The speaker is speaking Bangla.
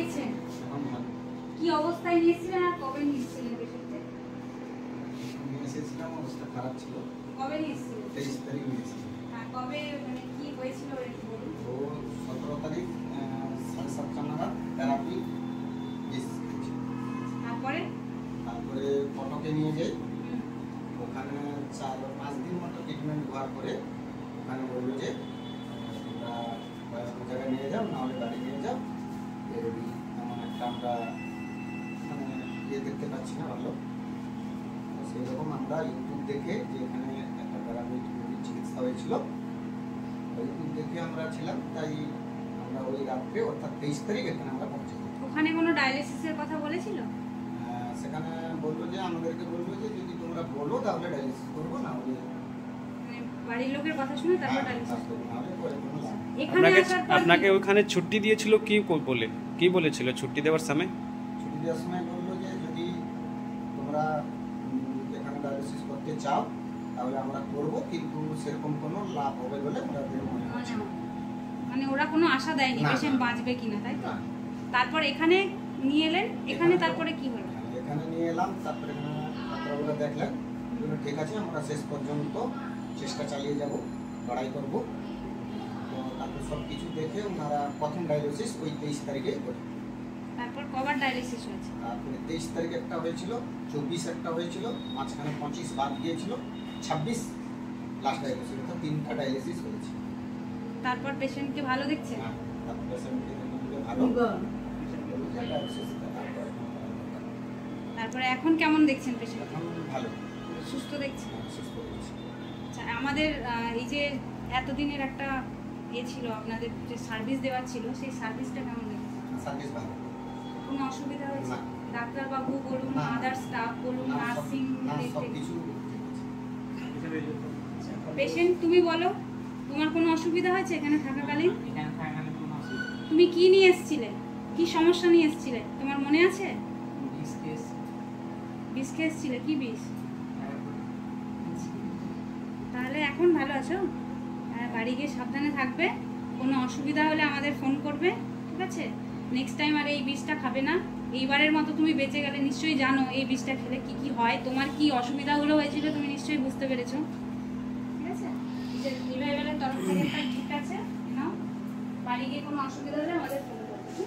দেখছেন? কি অবস্থায় নিয়েছিলেন আর কবে নিয়েছিলেন পেশেন্টকে? নিয়েছিলাম, অবস্থা খারাপ ছিল। কবে নিয়েছিলেন? 23 তারিখ নিয়েছিলাম। হ্যাঁ, কবে মানে কি হয়েছিল একটু বলুন। তো 17 তারিখ 7:30 নাগাদ থেরাপি দিয়েছিল। তারপরে কটকে নিয়ে যাই, ওখানে 4-5 দিন মতো ট্রিটমেন্ট হওয়ার পরে ওখানে বললো যে তোমরা জায়গায় নিয়ে যাও, নাহলে বাড়ি নিয়ে যাও। এমন একটা আমরা মানে দেখতে পাচ্ছি না ভালো। সেই রকম আমরা ইউটিউব দেখে, যে এখানে একটা প্যারামেডিক চিকিৎসা হয়েছিল, ইউটিউব দেখে আমরা ছিলাম, তাই আমরা ওই রাত্রে অর্থাৎ 23 তারিখ এখানে আমরা পৌঁছে। ওখানে কোনো ডায়ালিসিসের কথা বলেছিল? সেখানে বললো যে আমাদেরকে বললো যে যদি তোমরা বলো তাহলে ডায়ালিসিস করবো, না হলে মানে বাড়ির লোকের কথা শুনে তারপর ডায়ালিসিস করবো। আপনাকে ওখানে ছুটি দিয়েছিল কি বলে, কি বলেছিল ছুটি দেওয়ার সময়? ছুটি দেওয়ার সময় বললো যে যদি তোমরা এখানে ডায়ালিসিস করতে চাও তাহলে আমরা করবো, কিন্তু সেরকম কোনো লাভ হবে বলে আমাদের মনে হচ্ছে না। মানে ওরা কোনো আশা দেয়নি পেশেন্ট বাঁচবে কিনা, তাই তো? তারপর এখানে নিয়ে এলেন, এখানে তারপরে কি হলো? এখানে নিয়ে এলাম, তারপরে এখানে ডাক্তারবাবুরা দেখলেন, ঠিক আছে আমরা শেষ পর্যন্ত চেষ্টা চালিয়ে যাব, লড়াই করব। তো তারপর সব কিছু দেখে ওনারা প্রথম ডায়ালিসিস ওই 23 তারিখে করে। তারপর কবার ডায়ালিসিস হয়েছে? তারপরে 23 তারিখ একটা হয়েছিল, 24 একটা হয়েছিল, মাঝখানে 25 বাদ গিয়েছিল, 26 লাস্ট ডায়ালিসিস, অর্থাৎ 3টা ডায়ালিসিস হয়েছে। তারপর পেশেন্টকে ভালো দেখছে? হ্যাঁ, তারপর পেশেন্টকে ভালো। তারপরে এখন কেমন দেখছেন পেশেন্ট? এখন ভালো, সুস্থ দেখছেন? সুস্থ হয়েছে। আচ্ছা, আমাদের এই যে এতদিনের একটা ছিল, আপনাদের যে সার্ভিস দেওয়া ছিল, সেই সার্ভিসটা কেমন দেখছেন? সার্ভিস ভালো, কোনো অসুবিধা হয়েছে? না। ডাক্তারবাবু বলুন, না। আদার স্টাফ বলুন, নার্সিং, সব কিছু। পেশেন্ট তুমি বলো, তোমার কোনো অসুবিধা হয়েছে এখানে থাকাকালীন? তুমি কি নিয়ে এসেছিলে, কি সমস্যা নিয়ে এসেছিলে, তোমার মনে আছে? বিষ খেয়ে এসেছিলে? কি বিষ? তাহলে এখন ভালো আছো? বাড়ি গিয়ে সাবধানে থাকবে, কোনো অসুবিধা হলে আমাদের ফোন করবে, ঠিক আছে? নেক্সট টাইম আর এই বিষটা খাবে না। এইবারের মতো তুমি বেঁচে গেলে, নিশ্চয়ই জানো এই বিষটা খেলে কি কি হয়, তোমার কি অসুবিধাগুলো হয়েছিল তুমি নিশ্চয়ই বুঝতে পেরেছো, ঠিক আছে? যে রিভাইভালের তরফ থেকে ঠিক আছে, নাও, বাড়ি গিয়ে কোনো অসুবিধা হলে আমাদের ফোন করবে।